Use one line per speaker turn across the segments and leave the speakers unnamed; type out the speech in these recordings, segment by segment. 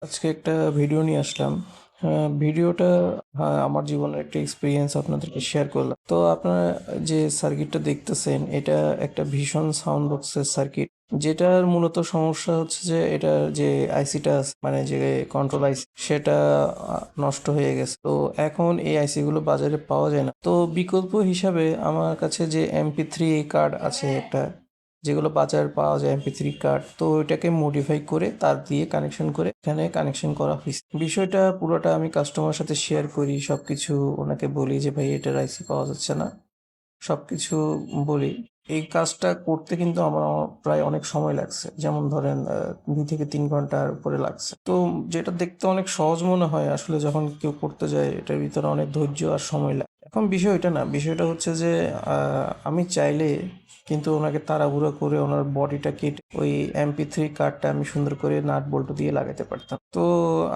আজকে একটা ভিডিও নিয়ে আসলাম। ভিডিওটা আমার জীবনের একটা এক্সপিরিয়েন্স আপনাদেরকে শেয়ার করলাম। তো আপনারা যে সার্কিটটা দেখতেছেন এটা একটা ভীষণ সাউন্ড বক্সের সার্কিট, যেটার মূলত সমস্যা হচ্ছে যে এটার যে আইসিটা আছে, মানে যে কন্ট্রোল আইসি, সেটা নষ্ট হয়ে গেছে। তো এখন এই আইসি গুলো বাজারে পাওয়া যায় না। তো বিকল্প হিসাবে আমার কাছে যে MP3 কার্ড আছে একটা, যেগুলো বাজার পাওয়া যায় MP3 কার্ড, তো ওইটাকে মডিফাই করে তার দিয়ে কানেকশন করে এখানে কানেকশন করা হয়েছে। বিষয়টা পুরোটা আমি কাস্টমার সাথে শেয়ার করি, সবকিছু ওনাকে বলি যে ভাই এটার আইসি পাওয়া যাচ্ছে না, সবকিছু বলি। এই কাজটা করতে কিন্তু আমার প্রায় অনেক সময় লাগছে, যেমন ধরেন 2 থেকে 3 ঘন্টার উপরে লাগছে। তো যেটা দেখতে অনেক সহজ মনে হয়, আসলে যখন কেউ করতে যায় এটার ভিতরে অনেক ধৈর্য আর সময় লাগে। এখন বিষয় এটা না, বিষয়টা হচ্ছে যে আমি চাইলে কিন্তু ওনাকে তাড়াহুড়ো করে ওনার বডিটা কেটে ওই MP3 কার্ডটা আমি সুন্দর করে নাট বল্টু দিয়ে লাগাতে পারতাম। তো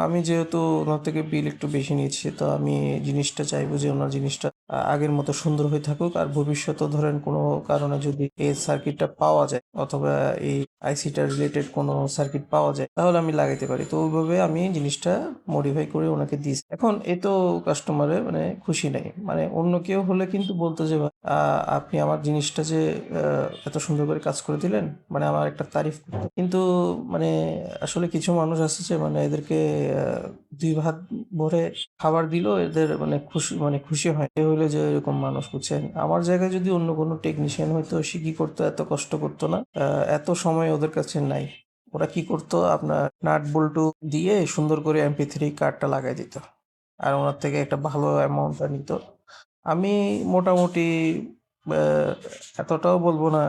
আমি যেহেতু ওনার থেকে বিল একটু বেশি নিচ্ছি, তো আমি জিনিসটা চাইবো যে ওনার জিনিসটা আগের মতো সুন্দর হয়ে থাকুক। আর ভবিষ্যতে ধরেন কোনো কারণে যদি এই সার্কিটটা পাওয়া যায় অথবা এই আইসিটা রিলেটেড কোনো সার্কিট পাওয়া যায়, তাহলে আমি লাগাইতে পারি। তো ওইভাবে আমি জিনিসটা মডিফাই করে ওনাকে দিয়েছি। এখন এ তো কাস্টমারের মানে খুশি নেই, মানে অন্য কেউ হলে কিন্তু বলতো যে ভাই, আপনি আমার জিনিসটা যে এত সুন্দর করে কাজ করে দিলেন, মানে আমার একটা তারিফ করতো। কিন্তু মানে আসলে কিছু মানুষ আছে যে মানে এদেরকে 2 ভাত ভরে খাবার দিলেও এদের মানে খুশি, মানে খুশি হয়। এ হইলো যে এরকম মানুষ, বুঝছেন। আমার জায়গায় যদি অন্য কোনো টেকনিশিয়ান হয়তো, সে কি করতো, এত কষ্ট করতো না, এত সময় ওদের কাছে নাই। ওরা কি করতো, আপনার নাট বল্টু দিয়ে সুন্দর করে MP3 কার্ডটা লাগাই দিত, আর ওনার থেকে একটা ভালো অ্যামাউন্টটা নিত। আমি মোটামুটি আহ, এতটাও বলবো না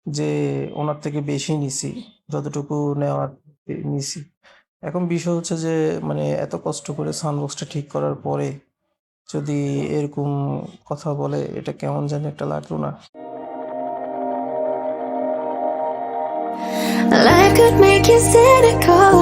যে ওনার থেকে বেশি নিছি, যতটুকু নেওয়ার নিছি। এখন বিষয় হচ্ছে যে মানে এত কষ্ট করে সাউন্ডবক্সটা ঠিক করার পরে যদি এরকম কথা বলে, এটা কেমন জানি একটা লাগলো না।
Life could make you cynical.